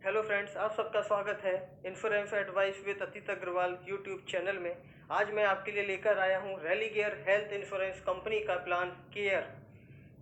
Hello friends, आप सबका स्वागत है इंश्योरेंस एडवाइस विद अतीत अग्रवाल यूट्यूब चैनल में। आज मैं आपके लिए लेकर आया हूं रेलिगेयर हेल्थ इंश्योरेंस कंपनी का प्लान केयर।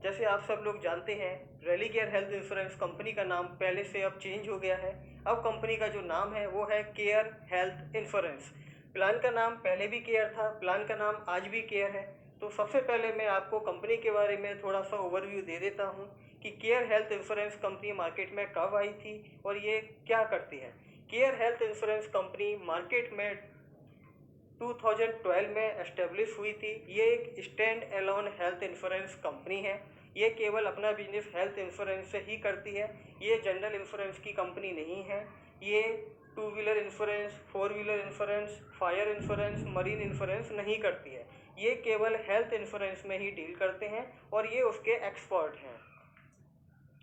जैसे आप सब लोग जानते हैं, रेलिगेयर हेल्थ इंश्योरेंस कंपनी का नाम पहले से अब चेंज हो गया है। अब कंपनी का जो नाम है वो है केयर हेल्थ इंश्योरेंस। प्लान का नाम पहले भी केयर था, प्लान का नाम आज भी केयर है। तो सबसे पहले मैं आपको कंपनी के बारे में थोड़ा सा ओवरव्यू दे देता हूँ कि Care Health insurance company market में कब आई थी और ये क्या करती है। Care Health insurance company market में 2012 में एस्टेब्लिश हुई थी। ये एक standalone health insurance company है। ये केवल अपना बिजनेस हेल्थ इंश्योरेंस से ही करती है। ये जनरल इंश्योरेंस की कंपनी नहीं है। ये two wheeler insurance, four wheeler insurance, fire insurance, marine insurance नहीं करती है। ये केवल हेल्थ इंश्योरेंस में ही डील करते हैं और ये उसके एक्सपर्ट हैं।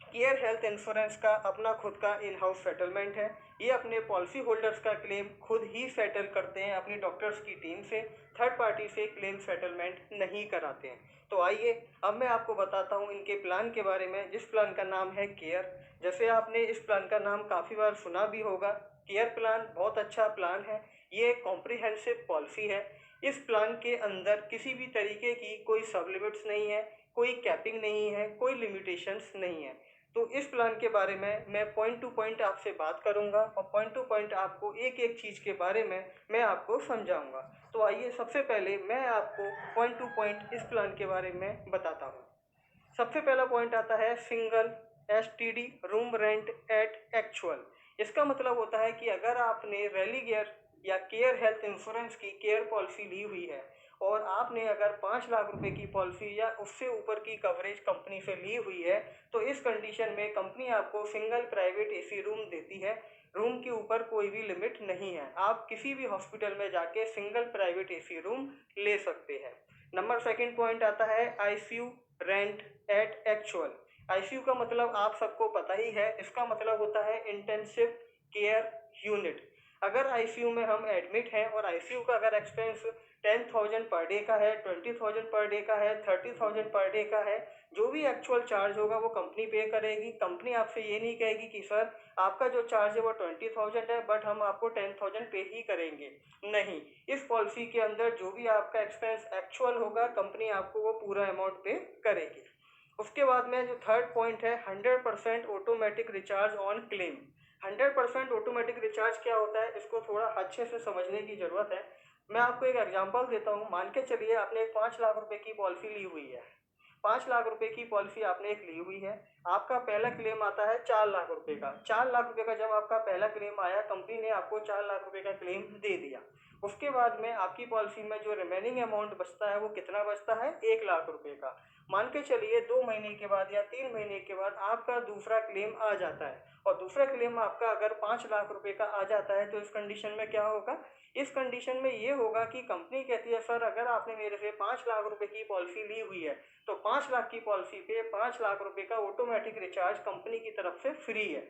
केयर हेल्थ इंश्योरेंस का अपना खुद का इन हाउस सेटलमेंट है। ये अपने पॉलिसी होल्डर्स का क्लेम खुद ही सेटल करते हैं अपनी डॉक्टर्स की टीम से। थर्ड पार्टी से क्लेम सेटलमेंट नहीं कराते हैं। तो आइए अब मैं आपको बताता हूँ इनके प्लान के बारे में, जिस प्लान का नाम है केयर। जैसे आपने इस प्लान का नाम काफ़ी बार सुना भी होगा। केयर प्लान बहुत अच्छा प्लान है। ये एक कॉम्प्रिहेंसिव पॉलिसी है। इस प्लान के अंदर किसी भी तरीके की कोई सब लिमिट्स नहीं है, कोई कैपिंग नहीं है, कोई लिमिटेशंस नहीं है। तो इस प्लान के बारे में मैं पॉइंट टू पॉइंट आपसे बात करूंगा और पॉइंट टू पॉइंट आपको एक एक चीज़ के बारे में मैं आपको समझाऊंगा। तो आइए सबसे पहले मैं आपको पॉइंट टू पॉइंट इस प्लान के बारे में बताता हूँ। सबसे पहला पॉइंट आता है single STD room rent at actual. इसका मतलब होता है कि अगर आपने रेलिगेयर या केयर हेल्थ इंश्योरेंस की केयर पॉलिसी ली हुई है और आपने अगर 5 लाख रुपए की पॉलिसी या उससे ऊपर की कवरेज कंपनी से ली हुई है, तो इस कंडीशन में कंपनी आपको सिंगल प्राइवेट एसी रूम देती है। रूम के ऊपर कोई भी लिमिट नहीं है। आप किसी भी हॉस्पिटल में जाके सिंगल प्राइवेट एसी रूम ले सकते हैं। नंबर सेकंड पॉइंट आता है ICU rent at actual. ICU का मतलब आप सबको पता ही है। इसका मतलब होता है इंटेंसिव केयर यूनिट। अगर आईसीयू में हम एडमिट हैं और आईसीयू का अगर एक्सपेंस 10,000 पर डे का है, 20,000 पर डे का है, 30,000 पर डे का है, जो भी एक्चुअल चार्ज होगा वो कंपनी पे करेगी। कंपनी आपसे ये नहीं कहेगी कि सर आपका जो चार्ज है वो 20,000 है बट हम आपको 10,000 पे ही करेंगे। नहीं, इस पॉलिसी के अंदर जो भी आपका एक्सपेंस एक्चुअल होगा कंपनी आपको वो पूरा अमाउंट पे करेगी। उसके बाद में जो थर्ड पॉइंट है 100% automatic recharge on claim. 100% automatic recharge क्या होता है, इसको थोड़ा अच्छे से समझने की ज़रूरत है। मैं आपको एक एग्जांपल देता हूँ। मान के चलिए आपने एक 5 लाख रुपए की पॉलिसी ली हुई है। 5 लाख रुपए की पॉलिसी आपने एक ली हुई है। आपका पहला क्लेम आता है 4 लाख रुपए का। 4 लाख रुपए का जब आपका पहला क्लेम आया, कंपनी ने आपको 4 लाख रुपए का क्लेम दे दिया। उसके बाद में आपकी पॉलिसी में जो रिमेनिंग अमाउंट बचता है वो कितना बचता है, 1 लाख रुपए का। मान के चलिए 2 महीने के बाद या 3 महीने के बाद आपका दूसरा क्लेम आ जाता है और दूसरा क्लेम आपका अगर 5 लाख रुपए का आ जाता है, तो इस कंडीशन में क्या होगा, इस कंडीशन में ये होगा कि कंपनी कहती है सर अगर आपने मेरे से 5 लाख रुपए की पॉलिसी ली हुई है तो 5 लाख की पॉलिसी पे 5 लाख रुपए का ऑटोमेटिक रिचार्ज कंपनी की तरफ से फ्री है।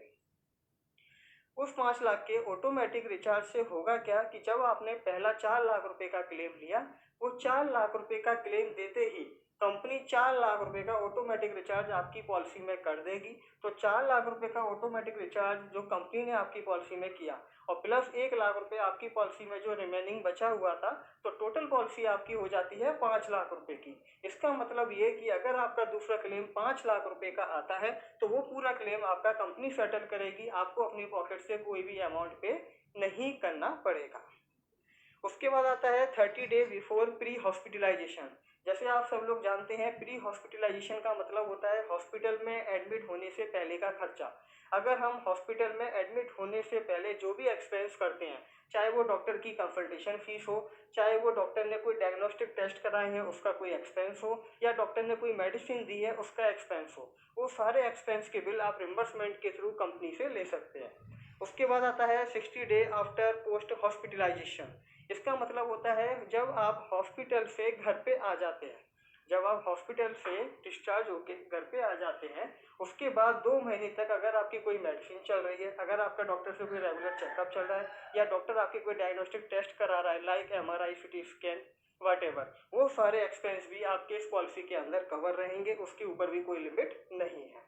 उस 5 लाख के ऑटोमेटिक रिचार्ज से होगा क्या कि जब आपने पहला 4 लाख रुपए का क्लेम लिया, वो 4 लाख रुपए का क्लेम देते ही कंपनी 4 लाख रुपए का ऑटोमेटिक रिचार्ज आपकी पॉलिसी में कर देगी। तो 4 लाख रुपए का ऑटोमेटिक रिचार्ज जो कंपनी ने आपकी पॉलिसी में किया और प्लस 1 लाख रुपए आपकी पॉलिसी में जो रिमेनिंग बचा हुआ था, तो टोटल पॉलिसी आपकी हो जाती है 5 लाख रुपए की। इसका मतलब ये कि अगर आपका दूसरा क्लेम 5 लाख रुपए का आता है तो वो पूरा क्लेम आपका कंपनी सेटल करेगी। आपको अपनी पॉकेट से कोई भी अमाउंट पे नहीं करना पड़ेगा। उसके बाद आता है 30 डे बिफोर प्री हॉस्पिटलाइजेशन। जैसे आप सब लोग जानते हैं, प्री हॉस्पिटलाइजेशन का मतलब होता है हॉस्पिटल में एडमिट होने से पहले का खर्चा। अगर हम हॉस्पिटल में एडमिट होने से पहले जो भी एक्सपेंस करते हैं, चाहे वो डॉक्टर की कंसल्टेशन फीस हो, चाहे वो डॉक्टर ने कोई डायग्नोस्टिक टेस्ट कराए हैं उसका कोई एक्सपेंस हो, या डॉक्टर ने कोई मेडिसिन दी है उसका एक्सपेंस हो, वो सारे एक्सपेंस के बिल आप रिम्बर्समेंट के थ्रू कंपनी से ले सकते हैं। उसके बाद आता है 60 डे आफ्टर पोस्ट हॉस्पिटलाइजेशन। इसका मतलब होता है जब आप हॉस्पिटल से घर पे आ जाते हैं, जब आप हॉस्पिटल से डिस्चार्ज होके घर पे आ जाते हैं, उसके बाद 2 महीने तक अगर आपकी कोई मेडिसिन चल रही है, अगर आपका डॉक्टर से कोई रेगुलर चेकअप चल रहा है, या डॉक्टर आपकी कोई डायग्नोस्टिक टेस्ट करा रहा है like MRI, CT scan, what वो सारे एक्सपेंस भी आपके इस पॉलिसी के अंदर कवर रहेंगे। उसके ऊपर भी कोई लिमिट नहीं है।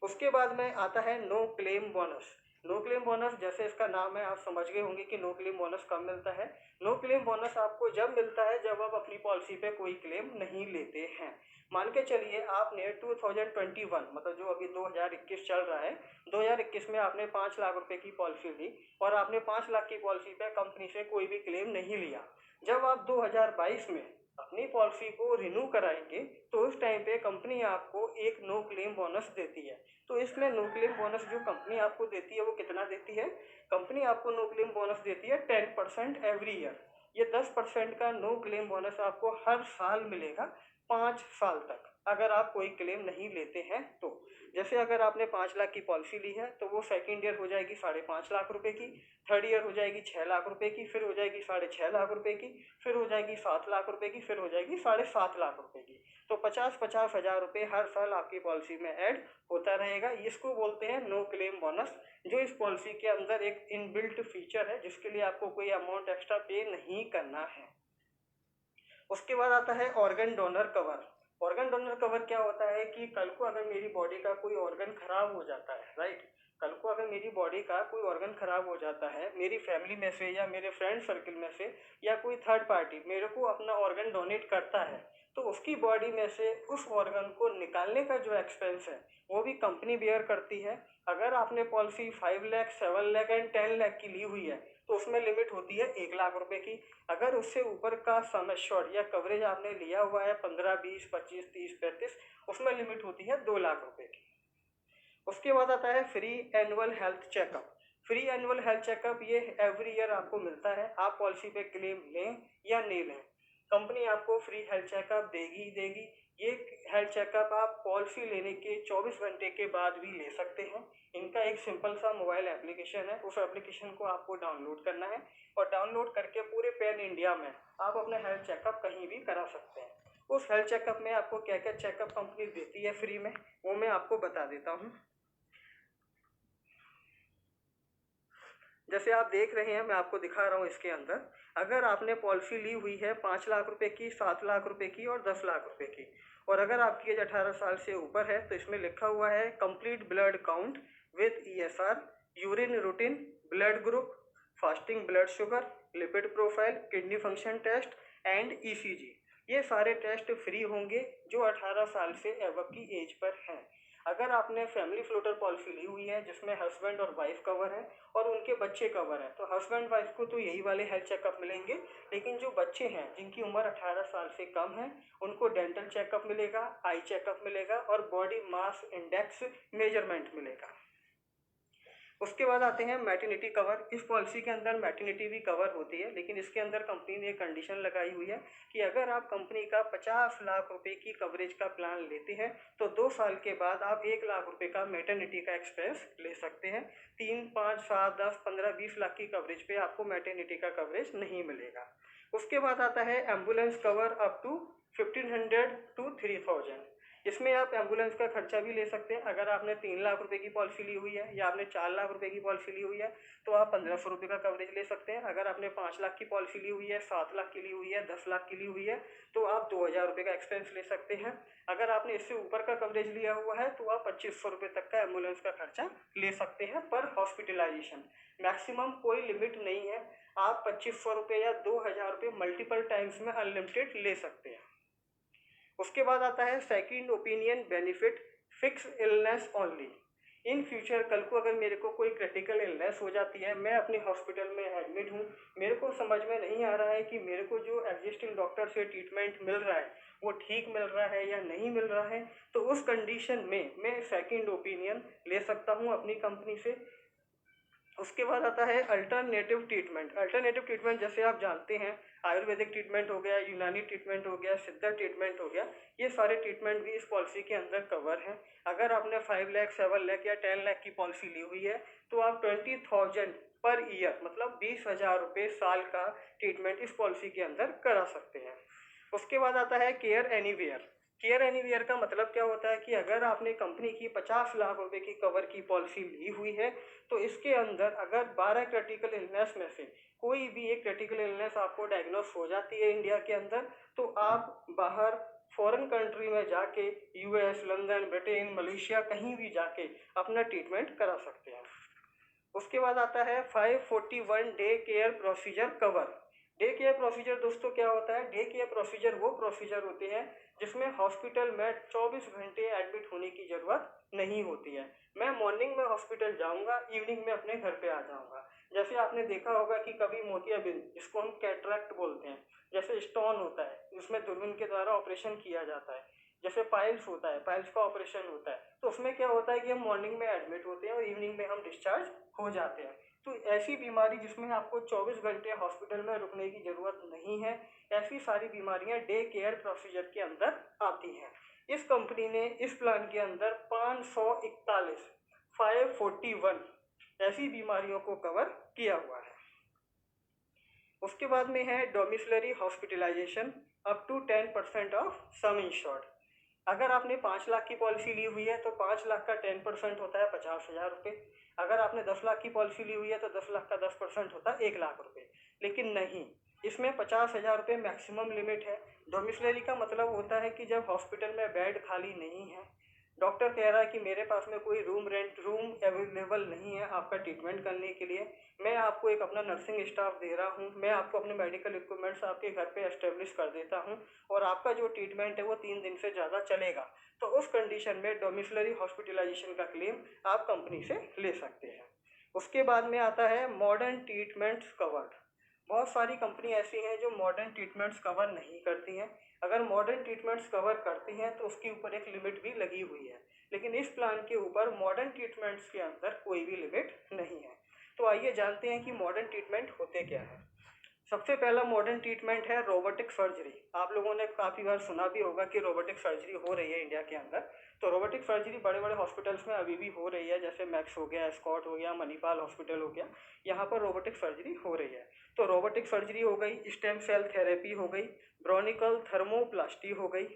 उसके बाद में आता है no claim bonus. No claim bonus, जैसे इसका नाम है आप समझ गए होंगे कि नो क्लेम बोनस कब मिलता है। नो क्लेम बोनस आपको जब मिलता है जब आप अपनी पॉलिसी पे कोई क्लेम नहीं लेते हैं। मान के चलिए आपने 2021 मतलब जो अभी 2021 चल रहा है, 2021 में आपने 5 लाख रुपए की पॉलिसी ली और आपने 5 लाख की पॉलिसी पे कंपनी से कोई भी क्लेम नहीं लिया। जब आप 2022 में अपनी पॉलिसी को रिन्यू कराएंगे तो उस टाइम पे कंपनी आपको एक नो क्लेम बोनस देती है। तो इसमें नो क्लेम बोनस जो कंपनी आपको देती है वो कितना देती है? कंपनी आपको नो क्लेम बोनस देती है 10% एवरी ईयर। ये 10% का नो क्लेम बोनस आपको हर साल मिलेगा 5 साल तक, अगर आप कोई क्लेम नहीं लेते हैं तो। जैसे अगर आपने 5 लाख की पॉलिसी ली है तो वो सेकंड ईयर हो जाएगी 5.5 लाख रुपए की, थर्ड ईयर हो जाएगी 6 लाख रुपए की, फिर हो जाएगी 6.5 लाख रुपए की, फिर हो जाएगी 7 लाख रुपए की, फिर हो जाएगी 7.5 लाख रुपए की। तो 50-50 हज़ार रुपये हर साल आपकी पॉलिसी में ऐड होता रहेगा। इसको बोलते हैं नो क्लेम बोनस, जो इस पॉलिसी के अंदर एक इनबिल्ट फीचर है जिसके लिए आपको कोई अमाउंट एक्स्ट्रा पे नहीं करना है। उसके बाद आता है organ donor cover. Organ donor cover क्या होता है कि कल को अगर मेरी बॉडी का कोई ऑर्गन खराब हो जाता है, राइट, कल को अगर मेरी बॉडी का कोई ऑर्गन खराब हो जाता है, मेरी फैमिली में से या मेरे फ्रेंड सर्कल में से या कोई थर्ड पार्टी मेरे को अपना ऑर्गन डोनेट करता है, तो उसकी बॉडी में से उस ऑर्गन को निकालने का जो एक्सपेंस है वो भी कंपनी बेयर करती है। अगर आपने पॉलिसी 5 लाख, 7 लाख एंड 10 लाख की ली हुई है तो उसमें लिमिट होती है 1 लाख रुपए की। अगर उससे ऊपर का सम एश्योर्ड या कवरेज आपने लिया हुआ है 15, 20, 25, 30, 35, उसमें लिमिट होती है 2 लाख रुपए की। उसके बाद आता है free annual health checkup. Free annual health checkup ये एवरी ईयर आपको मिलता है, आप पॉलिसी पे क्लेम लें या नहीं लें, कंपनी आपको फ्री हेल्थ चेकअप देगी ही देगी। ये हेल्थ चेकअप आप पॉलिसी लेने के 24 घंटे के बाद भी ले सकते हैं। इनका एक सिंपल सा मोबाइल एप्लीकेशन है, उस एप्लीकेशन को आपको डाउनलोड करना है और डाउनलोड करके पूरे पैन इंडिया में आप अपना हेल्थ चेकअप कहीं भी करा सकते हैं। उस हेल्थ चेकअप में आपको क्या क्या चेकअप कंपनी देती है फ्री में, वो मैं आपको बता देता हूँ। जैसे आप देख रहे हैं, मैं आपको दिखा रहा हूँ इसके अंदर, अगर आपने पॉलिसी ली हुई है 5 लाख रुपए की, 7 लाख रुपए की और 10 लाख रुपए की, और अगर आपकी एज 18 साल से ऊपर है तो इसमें लिखा हुआ है complete blood count with ESR, urine routine, blood group, fasting blood sugar, lipid profile, kidney function test and ECG। ये सारे टेस्ट फ्री होंगे जो 18 साल से एबव की एज पर हैं। अगर आपने फैमिली फ्लोटर पॉलिसी ली हुई है जिसमें हस्बैंड और वाइफ कवर है और उनके बच्चे कवर है, तो हस्बैंड वाइफ को तो यही वाले हेल्थ चेकअप मिलेंगे, लेकिन जो बच्चे हैं जिनकी उम्र 18 साल से कम है उनको डेंटल चेकअप मिलेगा, आई चेकअप मिलेगा और बॉडी मास इंडेक्स मेजरमेंट मिलेगा। उसके बाद आते हैं मैटरनिटी कवर। इस पॉलिसी के अंदर मैटरनिटी भी कवर होती है, लेकिन इसके अंदर कंपनी ने एक कंडीशन लगाई हुई है कि अगर आप कंपनी का 50 लाख रुपए की कवरेज का प्लान लेते हैं तो 2 साल के बाद आप 1 लाख रुपए का मैटरनिटी का एक्सपेंस ले सकते हैं। 3, 5, 7, 10, 15, 20 लाख की कवरेज पे आपको मैटरनिटी का कवरेज नहीं मिलेगा। उसके बाद आता है ambulance cover up to 1500 to 3000। इसमें आप एम्बुलेंस का खर्चा भी ले सकते हैं। अगर आपने 3 लाख रुपए की पॉलिसी ली हुई है या आपने 4 लाख रुपए की पॉलिसी ली हुई है तो आप 1500 रुपये का कवरेज ले सकते हैं। अगर आपने 5 लाख की पॉलिसी ली हुई है, 7 लाख की ली हुई है, 10 लाख की ली हुई है तो आप 2000 रुपये का एक्सपेंस ले सकते हैं। अगर आपने इससे ऊपर का कवरेज लिया हुआ है तो आप 2500 रुपये तक का एम्बुलेंस का खर्चा ले सकते हैं पर हॉस्पिटलाइजेशन। मैक्सिमम कोई लिमिट नहीं है, आप 2500 रुपये या 2000 रुपये मल्टीपल टाइम्स में अनलिमिटेड ले सकते हैं। उसके बाद आता है second opinion benefit, fix illness only. In future कल को अगर मेरे को कोई क्रिटिकल इलनेस हो जाती है, मैं अपने हॉस्पिटल में एडमिट हूँ, मेरे को समझ में नहीं आ रहा है कि मेरे को जो एग्जिस्टिंग डॉक्टर से ट्रीटमेंट मिल रहा है वो ठीक मिल रहा है या नहीं मिल रहा है, तो उस कंडीशन में मैं सेकंड ओपिनियन ले सकता हूँ अपनी कंपनी से। उसके बाद आता है अल्टरनेटिव ट्रीटमेंट। अल्टरनेटिव ट्रीटमेंट जैसे आप जानते हैं, आयुर्वेदिक ट्रीटमेंट हो गया, यूनानी ट्रीटमेंट हो गया, सिद्धा ट्रीटमेंट हो गया, ये सारे ट्रीटमेंट भी इस पॉलिसी के अंदर कवर हैं। अगर आपने 5 लाख, 7 लाख या 10 लाख की पॉलिसी ली हुई है तो आप 20,000 पर ईयर मतलब 20,000 रुपये साल का ट्रीटमेंट इस पॉलिसी के अंदर करा सकते हैं। उसके बाद आता है केयर एनीवेयर। केयर एनीवेयर का मतलब क्या होता है कि अगर आपने कंपनी की 50 लाख रुपए की कवर की पॉलिसी ली हुई है तो इसके अंदर अगर 12 क्रिटिकल इलनेस में से कोई भी एक क्रिटिकल इलनेस आपको डायग्नोस हो जाती है इंडिया के अंदर, तो आप बाहर फॉरेन कंट्री में जाके US, लंदन, ब्रिटेन, मलेशिया कहीं भी जाके अपना ट्रीटमेंट करा सकते हैं। उसके बाद आता है 541 day care procedure cover. Day care procedure दोस्तों क्या होता है? डे केयर प्रोसीजर वो प्रोसीजर होते हैं जिसमें हॉस्पिटल में 24 घंटे एडमिट होने की ज़रूरत नहीं होती है। मैं मॉर्निंग में हॉस्पिटल जाऊंगा, इवनिंग में अपने घर पे आ जाऊंगा। जैसे आपने देखा होगा कि कभी मोतियाबिंद, जिसको हम कैटरैक्ट बोलते हैं, जैसे स्टोन होता है, उसमें दूरबीन के द्वारा ऑपरेशन किया जाता है। जैसे पाइल्स होता है, पाइल्स का ऑपरेशन होता है, तो उसमें क्या होता है कि हम मॉर्निंग में एडमिट होते हैं और इवनिंग में हम डिस्चार्ज हो जाते हैं। तो ऐसी बीमारी जिसमें आपको 24 घंटे हॉस्पिटल में रुकने की ज़रूरत नहीं है, ऐसी सारी बीमारियां डे केयर प्रोसीजर के अंदर आती हैं। इस कंपनी ने इस प्लान के अंदर 541 ऐसी बीमारियों को कवर किया हुआ है। उसके बाद में है domiciliary hospitalization up to 10% of sum insured. अगर आपने 5 लाख की पॉलिसी ली हुई है तो 5 लाख का 10% होता है 50,000 रुपये। अगर आपने 10 लाख की पॉलिसी ली हुई है तो 10 लाख का 10% होता है 1 लाख रुपये। लेकिन नहीं, इसमें 50,000 रुपये मैक्सिमम लिमिट है। डोमिसलरी का मतलब होता है कि जब हॉस्पिटल में बेड खाली नहीं है, डॉक्टर कह रहा है कि मेरे पास में कोई रूम अवेलेबल नहीं है आपका ट्रीटमेंट करने के लिए, मैं आपको एक अपना नर्सिंग स्टाफ दे रहा हूँ, मैं आपको अपने मेडिकल इक्विपमेंट्स आपके घर पे एस्टेब्लिश कर देता हूँ और आपका जो ट्रीटमेंट है वो 3 दिन से ज़्यादा चलेगा। तो उस कंडीशन में डोमिसलरी हॉस्पिटलाइजेशन का क्लेम आप कंपनी से ले सकते हैं। उसके बाद में आता है मॉडर्न ट्रीटमेंट्स कवर्ड। बहुत सारी कंपनी ऐसी हैं जो मॉडर्न ट्रीटमेंट्स कवर नहीं करती हैं। अगर मॉडर्न ट्रीटमेंट्स कवर करती हैं तो उसके ऊपर एक लिमिट भी लगी हुई है, लेकिन इस प्लान के ऊपर मॉडर्न ट्रीटमेंट्स के अंदर कोई भी लिमिट नहीं है। तो आइए जानते हैं कि मॉडर्न ट्रीटमेंट होते क्या है। सबसे पहला मॉडर्न ट्रीटमेंट है रोबोटिक सर्जरी। आप लोगों ने काफ़ी बार सुना भी होगा कि रोबोटिक सर्जरी हो रही है इंडिया के अंदर। तो रोबोटिक सर्जरी बड़े बड़े हॉस्पिटल्स में अभी भी हो रही है, जैसे मैक्स हो गया, स्कॉट हो गया, मणिपाल हॉस्पिटल हो गया, यहाँ पर रोबोटिक सर्जरी हो रही है। तो रोबोटिक सर्जरी हो गई, स्टेम सेल थेरेपी हो गई, ब्रोनिकल थर्मोप्लास्टी हो गई,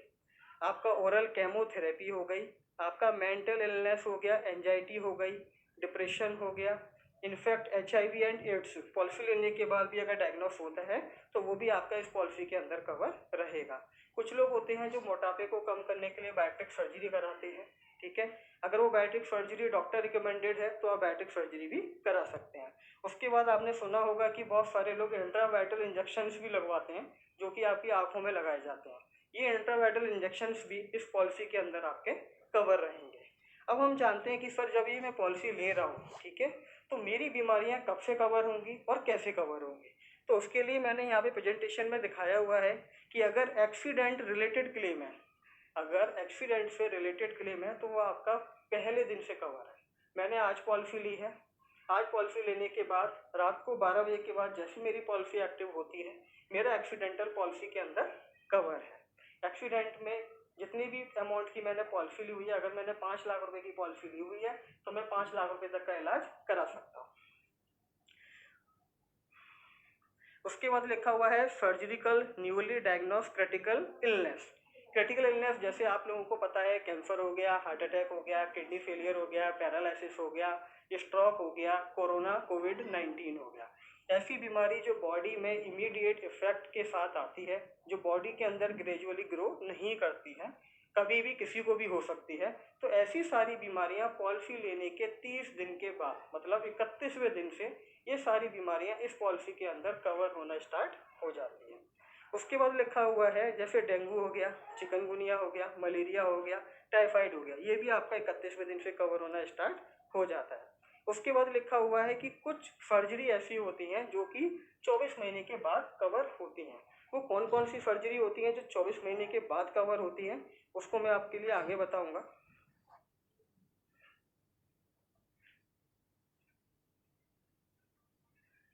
आपका ओरल केमोथेरेपी हो गई, आपका मेंटल इलनेस हो गया, एंजाइटी हो गई, डिप्रेशन हो गया, in fact HIV and AIDS policy लेने के बाद भी अगर डायग्नोस होता है तो वो भी आपका इस पॉलिसी के अंदर कवर रहेगा। कुछ लोग होते हैं जो मोटापे को कम करने के लिए बायोटिक सर्जरी कराते हैं, ठीक है। अगर वो बायोटिक सर्जरी डॉक्टर रिकमेंडेड है तो आप बायोटिक सर्जरी भी करा सकते हैं। उसके बाद आपने सुना होगा कि बहुत सारे लोग इंट्रावाइटल इंजेक्शंस भी लगवाते हैं, जो कि आपकी आंखों में लगाए जाते हैं। ये इंट्रावाइटल इंजेक्शंस भी इस पॉलिसी के अंदर आपके कवर रहेंगे। अब हम जानते हैं कि सर जब ये मैं पॉलिसी ले रहा हूँ, ठीक है, तो मेरी बीमारियां कब से कवर होंगी और कैसे कवर होंगी। तो उसके लिए मैंने यहाँ पे प्रेजेंटेशन में दिखाया हुआ है कि अगर एक्सीडेंट रिलेटेड क्लेम है, अगर एक्सीडेंट से रिलेटेड क्लेम है तो वो आपका पहले दिन से कवर है। मैंने आज पॉलिसी ली है, आज पॉलिसी लेने के बाद रात को 12 बजे के बाद जैसी मेरी पॉलिसी एक्टिव होती है, मेरा एक्सीडेंटल पॉलिसी के अंदर कवर है। एक्सीडेंट में जितनी भी अमाउंट की मैंने पॉलिसी ली हुई है, अगर मैंने 5 लाख रुपए की पॉलिसी ली हुई है तो मैं 5 लाख रुपए तक का इलाज करा सकता हूँ। उसके बाद लिखा हुआ है surgical newly diagnose critical illness. Critical illness जैसे आप लोगों को पता है, कैंसर हो गया, हार्ट अटैक हो गया, किडनी फेलियर हो गया, पैरालिसिस हो गया, स्ट्रोक हो गया, कोरोना कोविड-19 हो गया। ऐसी बीमारी जो बॉडी में इमीडिएट इफेक्ट के साथ आती है, जो बॉडी के अंदर ग्रेजुअली ग्रो नहीं करती है, कभी भी किसी को भी हो सकती है। तो ऐसी सारी बीमारियां पॉलिसी लेने के 30 दिन के बाद, मतलब 31वें दिन से ये सारी बीमारियां इस पॉलिसी के अंदर कवर होना स्टार्ट हो जाती हैं। उसके बाद लिखा हुआ है जैसे डेंगू हो गया, चिकनगुनिया हो गया, मलेरिया हो गया, टाइफाइड हो गया, ये भी आपका 31वें दिन से कवर होना स्टार्ट हो जाता है। उसके बाद लिखा हुआ है कि कुछ सर्जरी ऐसी होती हैं जो कि 24 महीने के बाद कवर होती हैं। वो कौन कौन सी सर्जरी होती हैं जो 24 महीने के बाद कवर होती हैं, उसको मैं आपके लिए आगे बताऊंगा।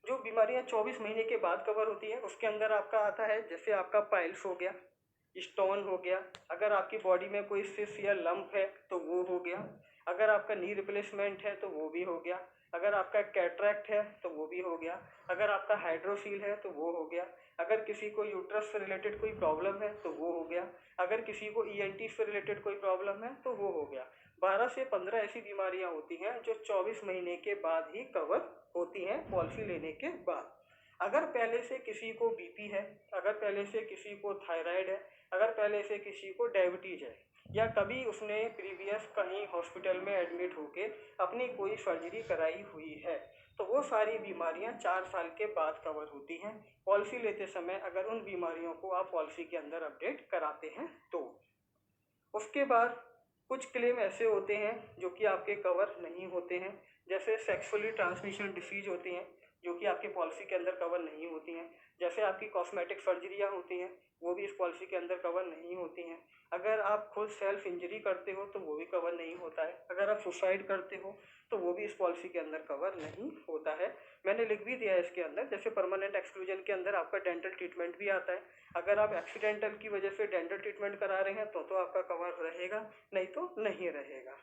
जो बीमारियां 24 महीने के बाद कवर होती है उसके अंदर आपका आता है, जैसे आपका पाइल्स हो गया, स्टोन हो गया, अगर आपकी बॉडी में कोई सिस या लंप है तो वो हो गया, अगर आपका नी रिप्लेसमेंट है तो वो भी हो गया, अगर आपका कैटरैक्ट है तो वो भी हो गया, अगर आपका हाइड्रोसील है तो वो हो गया, अगर किसी को यूट्रस से रिलेटेड कोई प्रॉब्लम है तो वो हो गया, अगर किसी को ENT से रिलेटेड कोई प्रॉब्लम है तो वो हो गया। 12 से 15 ऐसी बीमारियां होती हैं जो 24 महीने के बाद ही कवर होती हैं पॉलिसी लेने के बाद। अगर पहले से किसी को BP है, अगर पहले से किसी को थायराइड है, अगर पहले से किसी को डायबिटीज है, या कभी उसने प्रीवियस कहीं हॉस्पिटल में एडमिट होके अपनी कोई सर्जरी कराई हुई है, तो वो सारी बीमारियां 4 साल के बाद कवर होती हैं पॉलिसी लेते समय, अगर उन बीमारियों को आप पॉलिसी के अंदर अपडेट कराते हैं तो। उसके बाद कुछ क्लेम ऐसे होते हैं जो कि आपके कवर नहीं होते हैं, जैसे सेक्सुअली ट्रांसमिशन डिसीज होती हैं जो कि आपके पॉलिसी के अंदर कवर नहीं होती हैं। जैसे आपकी कॉस्मेटिक सर्जरियाँ होती हैं, वो भी इस पॉलिसी के अंदर कवर नहीं होती हैं। अगर आप खुद सेल्फ इंजरी करते हो तो वो भी कवर नहीं होता है। अगर आप सुसाइड करते हो तो वो भी इस पॉलिसी के अंदर कवर नहीं होता है। मैंने लिख भी दिया है इसके अंदर, जैसे परमानेंट एक्सक्लूजन के अंदर आपका डेंटल ट्रीटमेंट भी आता है। अगर आप एक्सीडेंटल की वजह से डेंटल ट्रीटमेंट करा रहे हैं तो आपका कवर रहेगा, नहीं तो नहीं रहेगा।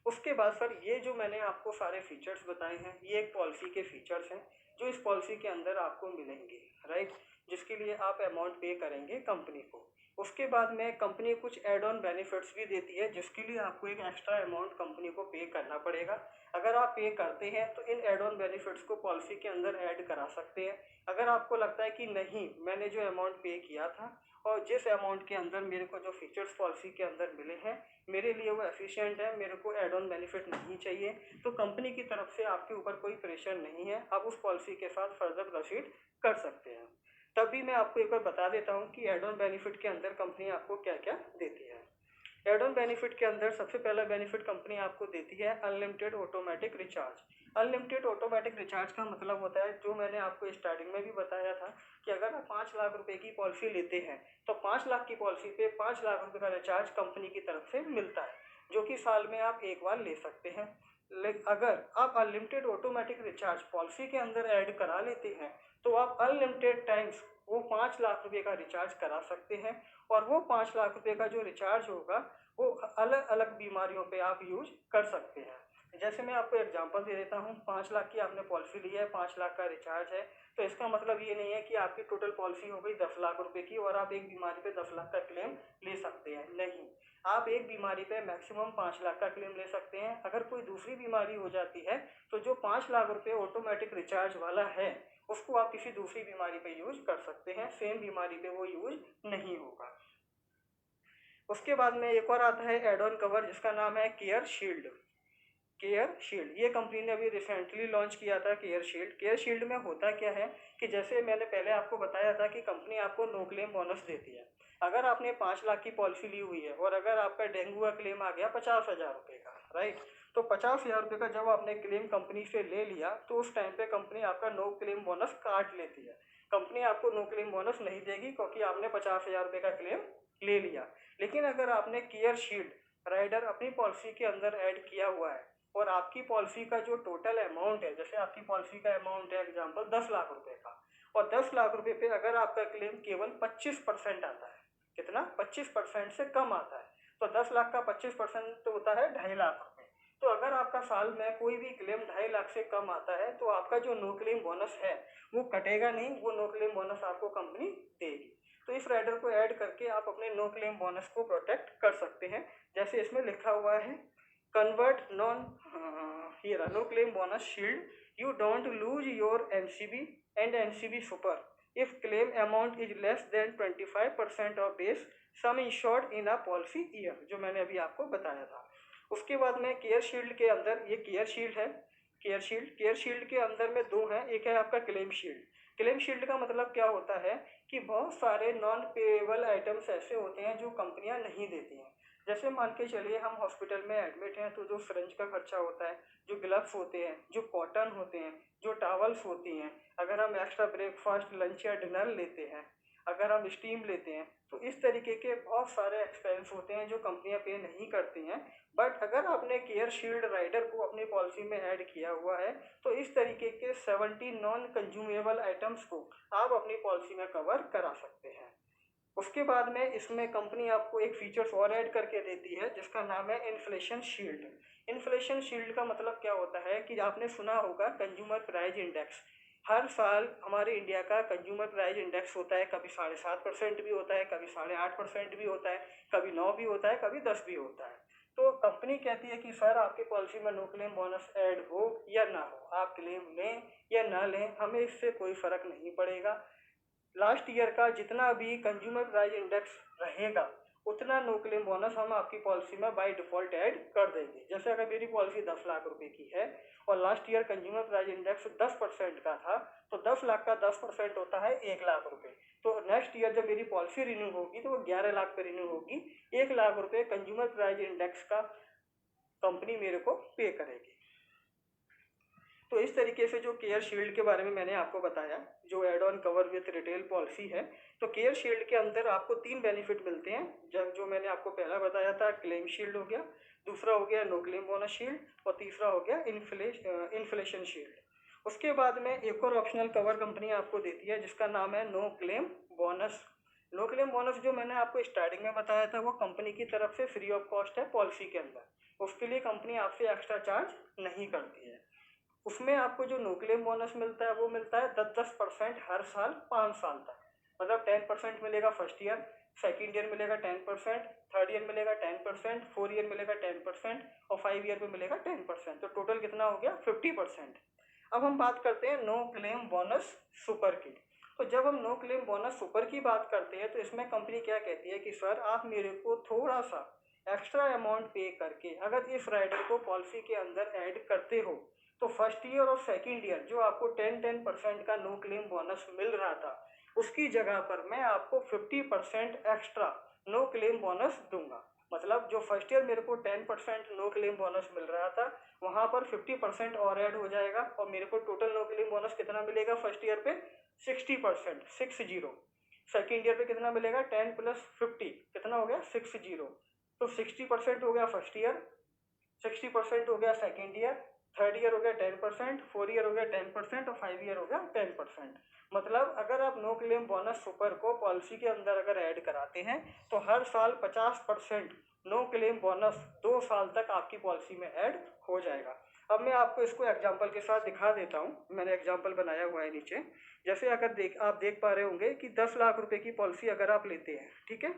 उसके बाद सर ये जो मैंने आपको सारे फीचर्स बताए हैं, ये एक पॉलिसी के फीचर्स हैं जो इस पॉलिसी के अंदर आपको मिलेंगे, राइट, जिसके लिए आप अमाउंट पे करेंगे कंपनी को। उसके बाद में कंपनी कुछ एड ऑन बेनिफिट्स भी देती है जिसके लिए आपको एक एक्स्ट्रा अमाउंट कंपनी को पे करना पड़ेगा। अगर आप पे करते हैं तो इन एड ऑन बेनिफिट्स को पॉलिसी के अंदर ऐड करा सकते हैं। अगर आपको लगता है कि नहीं, मैंने जो अमाउंट पे किया था और जिस अमाउंट के अंदर मेरे को जो फीचर्स पॉलिसी के अंदर मिले हैं मेरे लिए वो एफिशिएंट है, मेरे को एड ऑन बेनिफिट नहीं चाहिए, तो कंपनी की तरफ से आपके ऊपर कोई प्रेशर नहीं है, आप उस पॉलिसी के साथ फर्दर प्रोसीड कर सकते हैं। तब भी मैं आपको एक बार बता देता हूँ कि एड ऑन बेनिफिट के अंदर कंपनी आपको क्या क्या देती है। एड ऑन बेनिफिट के अंदर सबसे पहला बेनिफिट कंपनी आपको देती है unlimited automatic recharge. Unlimited automatic recharge का मतलब होता है, जो मैंने आपको स्टार्टिंग में भी बताया था, कि अगर आप 5 लाख रुपए की पॉलिसी लेते हैं तो 5 लाख की पॉलिसी पे 5 लाख रुपए का रिचार्ज कंपनी की तरफ से मिलता है, जो कि साल में आप एक बार ले सकते हैं। लेकिन अगर आप अनलिमिटेड ऑटोमेटिक रिचार्ज पॉलिसी के अंदर ऐड करा लेते हैं तो आप अनलिमिटेड टाइम्स वो 5 लाख रुपए का रिचार्ज करा सकते हैं, और वो 5 लाख रुपए का जो रिचार्ज होगा वो अलग अलग बीमारियों पे आप यूज कर सकते हैं। जैसे मैं आपको एग्जांपल दे देता हूँ, 5 लाख की आपने पॉलिसी ली है, 5 लाख का रिचार्ज है, तो इसका मतलब ये नहीं है कि आपकी टोटल पॉलिसी हो गई 10 लाख रुपए की और आप एक बीमारी पे 10 लाख का क्लेम ले सकते हैं। नहीं, आप एक बीमारी पे मैक्सिमम 5 लाख का क्लेम ले सकते हैं। अगर कोई दूसरी बीमारी हो जाती है तो जो 5 लाख रुपए ऑटोमेटिक रिचार्ज वाला है उसको आप किसी दूसरी बीमारी पे यूज कर सकते हैं, सेम बीमारी पे वो यूज नहीं होगा। उसके बाद में एक और आता है एड ऑन कवर जिसका नाम है केयर शील्ड। केयर शील्ड ये कंपनी ने अभी रिसेंटली लॉन्च किया था। केयर शील्ड, केयर शील्ड में होता क्या है कि जैसे मैंने पहले आपको बताया था कि कंपनी आपको नो क्लेम बोनस देती है। अगर आपने 5 लाख की पॉलिसी ली हुई है और अगर आपका डेंगू का क्लेम आ गया 50,000 रुपये का, राइट, तो 50,000 रुपये का जब आपने क्लेम कंपनी से ले लिया तो उस टाइम पे कंपनी आपका नो क्लेम बोनस काट लेती है। कंपनी आपको नो क्लेम बोनस नहीं देगी क्योंकि आपने 50,000 रुपये का क्लेम ले लिया। लेकिन अगर आपने केयर शील्ड राइडर अपनी पॉलिसी के अंदर ऐड किया हुआ है और आपकी पॉलिसी का जो टोटल अमाउंट है, जैसे आपकी पॉलिसी का अमाउंट है एग्जांपल 10 लाख रुपए का, और 10 लाख रुपए पे अगर आपका क्लेम केवल 25% आता है, कितना, 25% से कम आता है, तो 10 लाख का 25% तो होता है 2.5 लाख रुपए। तो अगर आपका साल में कोई भी क्लेम 2.5 लाख से कम आता है तो आपका जो नो क्लेम बोनस है वो कटेगा नहीं, वो नो क्लेम बोनस आपको कंपनी देगी। तो इस राइडर को ऐड करके आप अपने नो क्लेम बोनस को प्रोटेक्ट कर सकते हैं। जैसे इसमें लिखा हुआ है, convert non here no claim bonus shield you don't lose your NCB and NCB super if claim amount is less than 25% of base sum insured in a policy year, जो मैंने अभी आपको बताया था। उसके बाद में केयर शील्ड के अंदर, ये केयर शील्ड है, केयर शील्ड के अंदर में दो हैं, एक है आपका क्लेम शील्ड। क्लेम शील्ड का मतलब क्या होता है कि बहुत सारे नॉन पेएबल आइटम्स ऐसे होते हैं जो कंपनियां नहीं देती हैं। जैसे मान के चलिए हम हॉस्पिटल में एडमिट हैं तो जो सिरिंज का खर्चा होता है, जो ग्लव्स होते हैं, जो कॉटन होते हैं, जो टॉवल्स होती हैं, अगर हम एक्स्ट्रा ब्रेकफास्ट लंच या डिनर लेते हैं, अगर हम स्टीम लेते हैं, तो इस तरीके के बहुत सारे एक्सपेंस होते हैं जो कंपनियां पे नहीं करती हैं। बट अगर आपने केयर शील्ड राइडर को अपनी पॉलिसी में ऐड किया हुआ है तो इस तरीके के 70 नॉन कंज्यूमेबल आइटम्स को आप अपनी पॉलिसी में कवर करा सकते हैं। उसके बाद में इसमें कंपनी आपको एक फीचर्स और ऐड करके देती है जिसका नाम है इन्फ्लेशन शील्ड। इन्फ्लेशन शील्ड का मतलब क्या होता है कि आपने सुना होगा कंज्यूमर प्राइस इंडेक्स। हर साल हमारे इंडिया का कंज्यूमर प्राइस इंडेक्स होता है, कभी 7.5% भी होता है, कभी 8.5% भी होता है, कभी 9 भी होता है, कभी 10 भी होता है। तो कंपनी कहती है कि सर आपकी पॉलिसी में नो क्लेम बोनस ऐड हो या ना हो, आप क्लेम लें या ना लें, हमें इससे कोई फर्क नहीं पड़ेगा। लास्ट ईयर का जितना भी कंज्यूमर प्राइस इंडेक्स रहेगा उतना नो क्लेम बोनस हम आपकी पॉलिसी में बाय डिफ़ॉल्ट ऐड कर देंगे। जैसे अगर मेरी पॉलिसी 10 लाख रुपए की है और last year consumer price index 10% का था, तो 10 लाख का 10% होता है 1 लाख रुपए। तो नेक्स्ट ईयर जब मेरी पॉलिसी रिन्यू होगी तो वो 11 लाख पे रिन्यू होगी। 1 लाख रुपए कंज्यूमर प्राइस इंडेक्स का कंपनी मेरे को पे करेगी। तो इस तरीके से जो केयर शील्ड के बारे में मैंने आपको बताया, जो add on cover with retail policy है, तो केयर शील्ड के अंदर आपको 3 बेनिफिट मिलते हैं। जब जो मैंने आपको पहला बताया था क्लेम शील्ड हो गया, दूसरा हो गया नो क्लेम बोनस शील्ड और तीसरा हो गया इन्फ्लेशन शील्ड। उसके बाद में एक और ऑप्शनल कवर कंपनी आपको देती है जिसका नाम है no claim bonus. No claim bonus जो मैंने आपको स्टार्टिंग में बताया था वो कंपनी की तरफ से फ्री ऑफ कॉस्ट है पॉलिसी के अंदर, उसके लिए कंपनी आपसे एक्स्ट्रा चार्ज नहीं करती है। उसमें आपको जो नो क्लेम बोनस मिलता है वो मिलता है 10% हर साल 5 साल तक। मतलब 10% मिलेगा फर्स्ट ईयर, सेकेंड ईयर मिलेगा 10%, थर्ड ईयर मिलेगा 10%, 4 ईयर मिलेगा 10% और 5 ईयर में मिलेगा 10%। तो टोटल कितना हो गया 50%। अब हम बात करते हैं नो क्लेम बोनस सुपर की। तो जब हम नो क्लेम बोनस सुपर की बात करते हैं तो इसमें कंपनी क्या कहती है कि सर आप मेरे को थोड़ा सा एक्स्ट्रा अमाउंट पे करके अगर इस राइडर को पॉलिसी के अंदर ऐड करते हो तो फर्स्ट ईयर और सेकेंड ईयर जो आपको 10% का नो क्लेम बोनस मिल रहा था उसकी जगह पर मैं आपको 50% एक्स्ट्रा नो क्लेम बोनस दूंगा। मतलब जो फर्स्ट ईयर मेरे को 10% नो क्लेम बोनस मिल रहा था वहाँ पर 50% और ऐड हो जाएगा और मेरे को टोटल नो क्लेम बोनस कितना मिलेगा फर्स्ट ईयर पे 60%, 60। सेकेंड ईयर पे कितना मिलेगा 10 + 50 कितना हो गया 60। तो 60% हो गया फर्स्ट ईयर, 60% हो गया सेकेंड ईयर, थर्ड ईयर हो गया 10%, 4 ईयर हो गया 10% और 5 ईयर हो गया 10%। मतलब अगर आप नो क्लेम बोनस सुपर को पॉलिसी के अंदर अगर ऐड कराते हैं तो हर साल 50% नो क्लेम बोनस 2 साल तक आपकी पॉलिसी में ऐड हो जाएगा। अब मैं आपको इसको एग्जांपल के साथ दिखा देता हूँ। मैंने एग्जांपल बनाया हुआ है नीचे। जैसे अगर आप देख पा रहे होंगे कि 10 लाख रुपए की पॉलिसी अगर आप लेते हैं, ठीक है,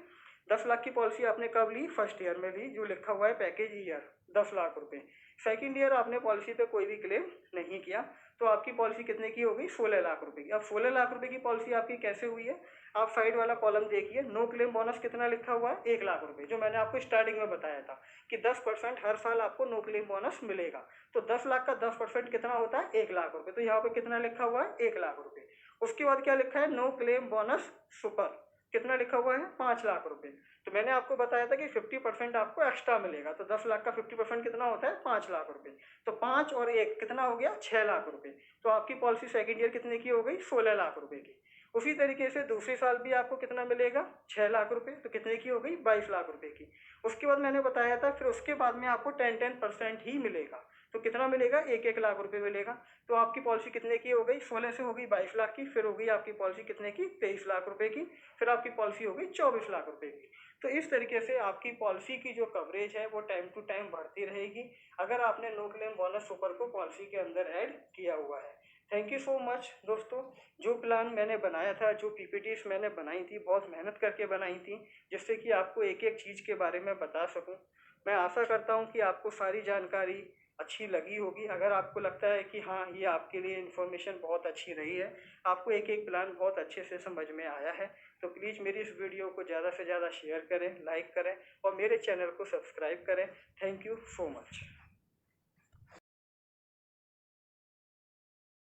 10 लाख की पॉलिसी आपने कब ली फर्स्ट ईयर में ली, जो लिखा हुआ है पैकेज ईयर 10 लाख रुपए। सेकेंड ईयर आपने पॉलिसी पे कोई भी क्लेम नहीं किया तो आपकी पॉलिसी कितने की हो गई 16 लाख रुपए की। अब 16 लाख रुपए की पॉलिसी आपकी कैसे हुई है, आप साइड वाला कॉलम देखिए, नो क्लेम बोनस कितना लिखा हुआ है 1 लाख रुपए, जो मैंने आपको स्टार्टिंग में बताया था कि 10% हर साल आपको नो क्लेम बोनस मिलेगा। तो 10 लाख का 10% कितना होता है 1 लाख रुपए। तो यहाँ पे कितना लिखा हुआ है 1 लाख रुपए। उसके बाद क्या लिखा है नो क्लेम बोनस सुपर, कितना लिखा हुआ है 5 लाख रुपए। तो मैंने आपको बताया था कि 50% आपको एक्स्ट्रा मिलेगा। तो 10 लाख का 50% कितना होता है 5 लाख रुपए। तो 5 और 1 कितना हो गया 6 लाख रुपए। तो आपकी पॉलिसी सेकेंड ईयर कितने की हो गई 16 लाख रुपए की। उसी तरीके से दूसरे साल भी आपको कितना मिलेगा 6 लाख रुपए। तो कितने की हो गई 22 लाख रुपए की। उसके बाद मैंने बताया था फिर उसके बाद में आपको 10% ही मिलेगा। तो कितना मिलेगा 1-1 लाख रुपए मिलेगा। तो आपकी पॉलिसी कितने की हो गई 16 से हो गई 22 लाख की, फिर हो गई आपकी पॉलिसी कितने की 23 लाख रुपए की, फिर आपकी पॉलिसी हो गई 24 लाख रुपए की। तो इस तरीके से आपकी पॉलिसी की जो कवरेज है वो टाइम टू टाइम बढ़ती रहेगी अगर आपने नो क्लेम बोनस सुपर को पॉलिसी के अंदर ऐड किया हुआ है। थैंक यू सो मच दोस्तों। जो प्लान मैंने बनाया था, जो पीपीटीज मैंने बनाई थी, बहुत मेहनत करके बनाई थी जिससे कि आपको एक एक चीज़ के बारे में बता सकूं। मैं आशा करता हूं कि आपको सारी जानकारी अच्छी लगी होगी। अगर आपको लगता है कि हाँ ये आपके लिए इन्फॉर्मेशन बहुत अच्छी रही है, आपको एक एक प्लान बहुत अच्छे से समझ में आया है, तो प्लीज़ मेरी इस वीडियो को ज़्यादा से ज़्यादा शेयर करें, लाइक करें और मेरे चैनल को सब्सक्राइब करें। Thank you so much.